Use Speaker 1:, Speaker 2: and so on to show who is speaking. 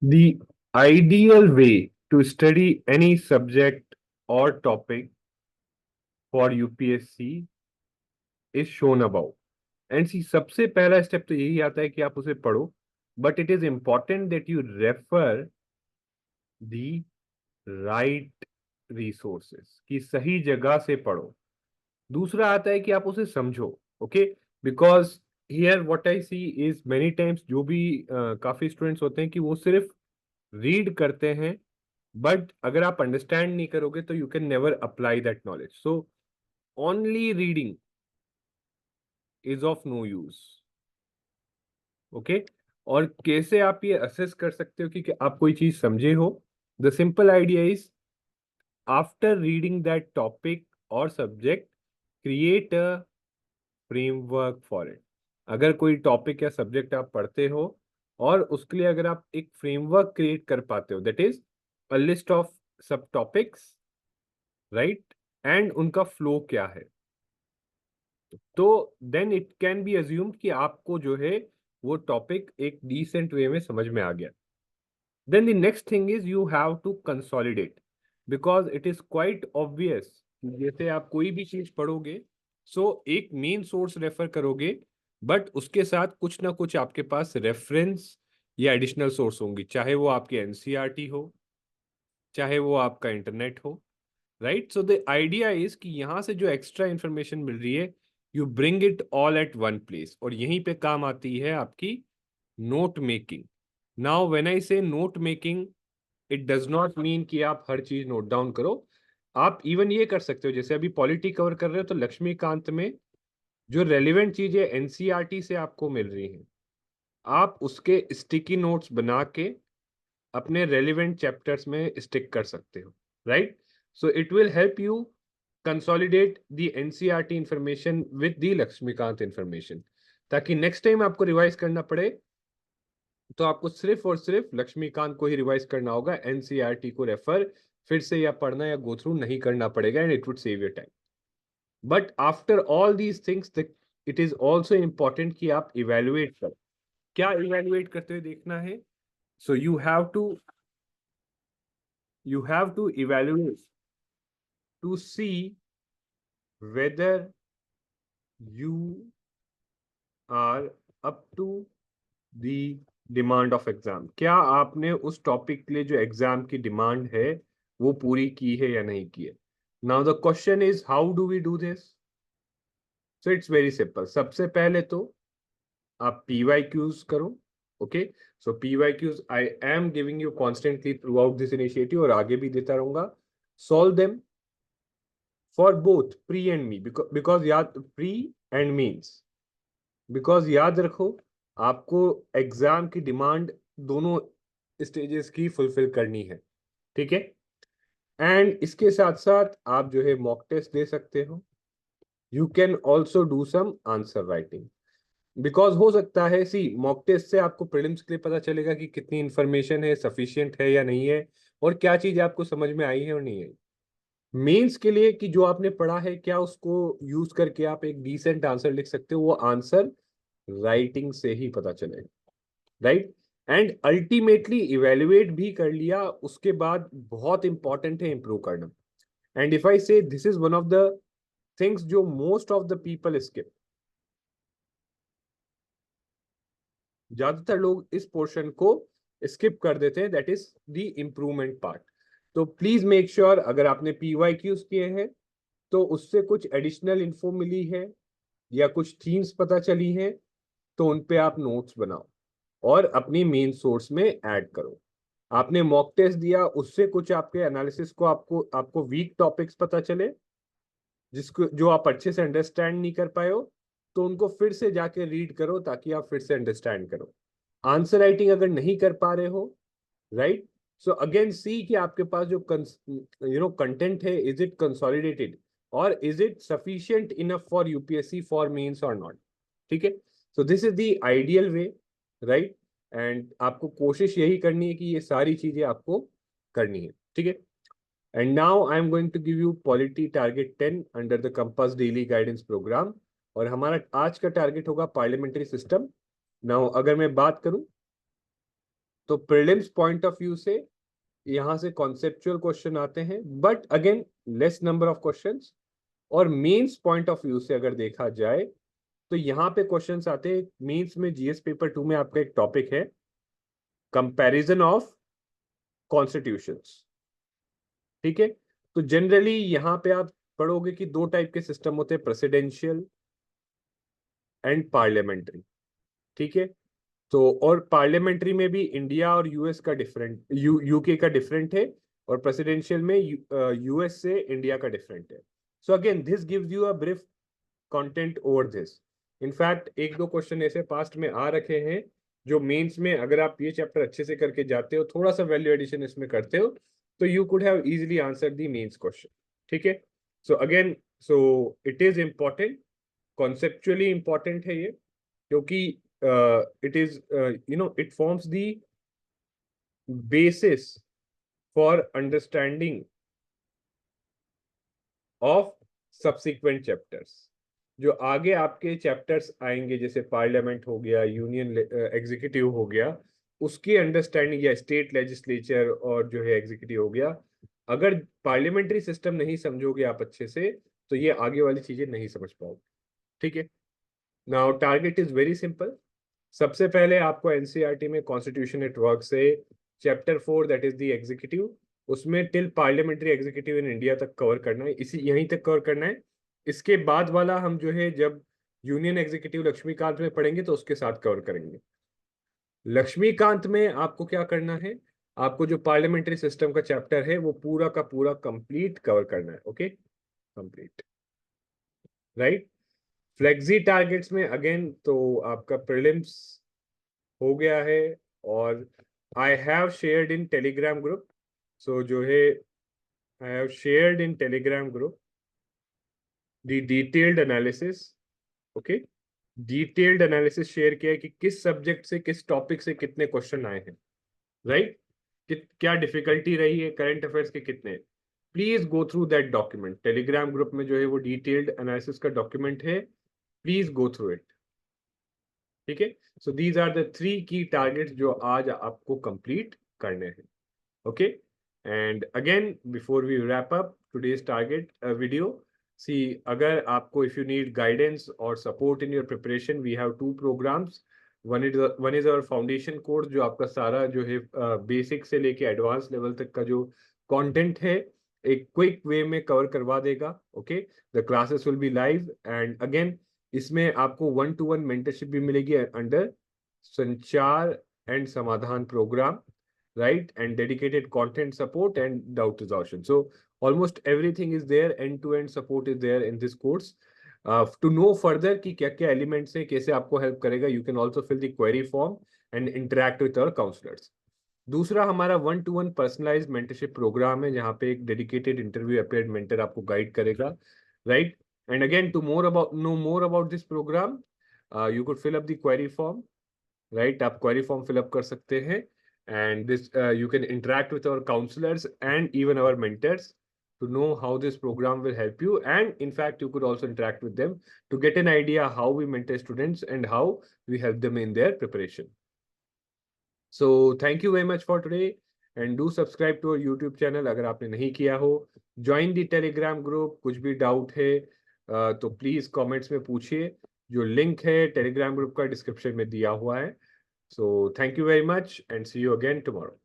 Speaker 1: The ideal way to study any subject or topic for UPSC is shown above. And see सबसे पहला step तो यही आता है कि आप उसे पढ़ो, but it is important that you refer the right resources, की सही जगह से पढ़ो। दूसरा आता है कि आप उसे समझो, okay, because here what I see is many times जो भी काफी स्टूडेंट्स होते हैं कि वो सिर्फ रीड करते हैं, बट अगर आप अंडरस्टैंड नहीं करोगे तो you can never apply that knowledge. So only reading is of no use, okay. और कैसे आप ये असेस कर सकते हो कि आप कोई चीज समझे हो? The simple idea is, after reading that topic और subject, create a framework for it. अगर कोई टॉपिक या सब्जेक्ट आप पढ़ते हो और उसके लिए अगर आप एक फ्रेमवर्क क्रिएट कर पाते हो, that is a list of सब टॉपिक्स, राइट, एंड उनका फ्लो क्या है, तो then it can be assumed कि आपको जो है वो टॉपिक एक डिसेंट वे में समझ में आ गया। Then the next thing is you have to consolidate, because it is quite obvious कि जैसे आप कोई भी चीज पढ़ोगे, सो एक मेन सोर्स रेफर करोगे, बट उसके साथ कुछ ना कुछ आपके पास रेफरेंस या एडिशनल सोर्स होंगी, चाहे वो आपके एनसीईआरटी हो, चाहे वो आपका इंटरनेट हो, right. So the idea is कि यहाँ से जो एक्स्ट्रा इंफॉर्मेशन मिल रही है, you bring it all at one place, और यहीं पे काम आती है आपकी note making. Now when I say note making, it does not mean कि आप हर चीज नोट डाउन करो। आप इवन ये कर सकते हो, जैसे अभी पॉलिटी कवर कर रहे हो तो लक्ष्मीकांत में जो रेलिवेंट चीजें एनसीईआरटी से आपको मिल रही हैं, आप उसके स्टिकी नोट्स बना के अपने रेलिवेंट चैप्टर्स में स्टिक कर सकते हो, right. So it will help you consolidate the NCERT information with the Laxmikanth information, ताकि नेक्स्ट टाइम आपको रिवाइज करना पड़े तो आपको सिर्फ और सिर्फ लक्ष्मीकांत को ही रिवाइज करना होगा, एनसीईआरटी को रेफर फिर से या पढ़ना या गो थ्रू नहीं करना पड़ेगा, and it would save your time. But after all these things, it is also important कि आप इवेलुएट करें। क्या इवेलुएट करते हुए देखना है? So you have to evaluate to see whether you are up to the demand of exam. क्या आपने उस टॉपिक के लिए जो एग्जाम की डिमांड है वो पूरी की है या नहीं की है? Now the question is how do we do this? So it's very simple. सबसे पहले तो आप पीवाई क्यूज करो, okay. So PY Qs I am giving you constantly throughout this initiative, और आगे भी देता रहूंगा। Solve them for both pre and me, because याद प्री एंड मीन्स, बिकॉज याद रखो आपको एग्जाम की डिमांड दोनों स्टेजेस की फुलफिल करनी है, ठीक है। एंड इसके साथ साथ आप जो है मॉक टेस्ट दे सकते हो। You can also do some answer writing, because हो सकता है, सी मॉक टेस्ट से आपको प्रीलिम्स के लिए पता चलेगा कि कितनी इंफॉर्मेशन है, सफिशिएंट है या नहीं है, और क्या चीज आपको समझ में आई है और नहीं आई। मेंस के लिए कि जो आपने पढ़ा है क्या उसको यूज करके आप एक डिसेंट आंसर लिख सकते हो, वो आंसर राइटिंग से ही पता चलेगा, राइट। एंड अल्टीमेटली इवेल्युएट भी कर लिया उसके बाद बहुत इंपॉर्टेंट है इंप्रूव करना। And if I say this is one of the things जो most of the people skip, ज्यादातर लोग इस पोर्शन को स्किप कर देते हैं, that is the improvement part. तो प्लीज मेक श्योर अगर आपने पीवाई क्यूज किए हैं तो उससे कुछ एडिशनल इन्फो मिली है या कुछ थीम्स पता चली हैं, तो उन पे आप नोट्स बनाओ और अपनी मेन सोर्स में ऐड करो। आपने मॉक टेस्ट दिया, उससे कुछ आपके एनालिसिस को आपको आपको वीक टॉपिक्स पता चले जिसको जो आप अच्छे से अंडरस्टैंड नहीं कर पाए हो, तो उनको फिर से जाके रीड करो ताकि आप फिर से अंडरस्टैंड करो। आंसर राइटिंग अगर नहीं कर पा रहे हो, राइट, सो अगेन सी कि आपके पास जो कंटेंट है, इज इट कंसोलिडेटेड और is it sufficient enough for UPSC for mains और नॉट, ठीक है। So this is the ideal way, right. And आपको कोशिश यही करनी है कि ये सारी चीजें आपको करनी है, ठीक है। And now I am going to give you polity target 10 under the compass daily guidance programme, और हमारा आज का टारगेट होगा पार्लियामेंट्री सिस्टम। नाउ अगर मैं बात करूं तो प्रीलिम्स पॉइंट ऑफ व्यू से यहां से कॉन्सेप्चुअल क्वेश्चन आते हैं, but again less number of questions. और मेंस पॉइंट ऑफ व्यू से अगर देखा जाए तो यहाँ पे क्वेश्चंस आते हैं। मेंस में जीएस पेपर 2 में आपका एक टॉपिक है कंपैरिजन ऑफ कॉन्स्टिट्यूशंस। ठीक है, तो जनरली यहाँ पे आप पढ़ोगे कि दो टाइप के सिस्टम होते हैं, प्रेसिडेंशियल एंड पार्लियामेंट्री। ठीक है, तो और पार्लियामेंट्री में भी इंडिया और यूएस का डिफरेंट, यूके का डिफरेंट है, और प्रेसिडेंशियल में यूएस से इंडिया का डिफरेंट है। So again this gives you a brief content over this. In fact एक दो क्वेश्चन ऐसे पास्ट में आ रखे हैं जो मेंस में अगर आप ये चैप्टर अच्छे से करके जाते हो, थोड़ा सा वैल्यू एडिशन इसमें करते हो, तो you could have easily answer the mains question. ठीक है, so again so it is important, conceptually important है ये, क्योंकि it is it forms the basis for understanding of subsequent chapters. जो आगे आपके चैप्टर्स आएंगे, जैसे पार्लियामेंट हो गया, यूनियन एग्जीक्यूटिव हो गया, उसकी अंडरस्टैंडिंग, या स्टेट लेजिस्लेचर और जो है एग्जीक्यूटिव हो गया, अगर पार्लियामेंट्री सिस्टम नहीं समझोगे आप अच्छे से, तो ये आगे वाली चीजें नहीं समझ पाओगे। ठीक है, now target is very simple. सबसे पहले आपको एनसीईआरटी में कॉन्स्टिट्यूशन एट वर्क से chapter 4 that is the executive, उसमें till parliamentary executive in India तक कवर करना है, इसी यहीं तक कवर करना है। इसके बाद वाला हम जो है जब यूनियन एग्जीक्यूटिव लक्ष्मीकांत में पढ़ेंगे तो उसके साथ कवर करेंगे। लक्ष्मीकांत में आपको क्या करना है, आपको जो पार्लियामेंट्री सिस्टम का चैप्टर है वो पूरा का पूरा कंप्लीट कवर करना है। Okay, complete, right. Flexi targets में अगेन तो आपका प्रीलिम्स हो गया है, और I have shared in Telegram group, so जो है I have shared in Telegram group the detailed analysis. Okay, detailed analysis share किया है कि किस सब्जेक्ट से, किस टॉपिक से कितने क्वेश्चन आए हैं, राइट। क्या डिफिकल्टी रही है, करंट अफेयर्स के कितने। Please go through that document, Telegram group में जो है वो डिटेल्ड एनालिसिस का डॉक्यूमेंट है, प्लीज गो थ्रू इट। ठीक है, सो दीज आर द 3 की टारगेट्स जो आज आपको कंप्लीट करने हैं। Okay, and again before we wrap up today's target video, see अगर आपको इफ यू नीड गाइडेंस और support in your preparation, we have 2 programmes. One is our foundation course, जो आपका सारा जो है बेसिक से लेके एडवांस लेवल तक का जो कंटेंट है एक क्विक वे में कवर करवा देगा। Okay, the classes will be live, and again इसमें आपको 1-to-1 मेंटरशिप भी मिलेगी अंडर संचार एंड समाधान programme, right, and dedicated content support and doubt resolution. So almost everything is there, end-to-end support is there in this course. To know further कि क्या क्या elements हैं, कैसे आपको help करेगा, you can also fill the query form and interact with our counselors. दूसरा हमारा 1-to-1 personalised mentorship programme है, जहाँ पे एक डेडिकेटेड इंटरव्यू अपेयर्ड मेंटर आपको गाइड करेगा, right. And again to know more about this programme, you could fill up the query form, right. आप query form fill up कर सकते हैं, and this you can interact with our counsellors and even our mentors to know how this program will help you, and in fact you could also interact with them to get an idea how we mentor students and how we help them in their preparation. So thank you very much for today, and do subscribe to our YouTube channel अगर आपने नहीं किया हो। Join the Telegram group, कुछ भी doubt है तो please comments में पूछिए, जो लिंक है टेलीग्राम ग्रुप का डिस्क्रिप्शन में दिया हुआ है। So thank you very much and see you again tomorrow.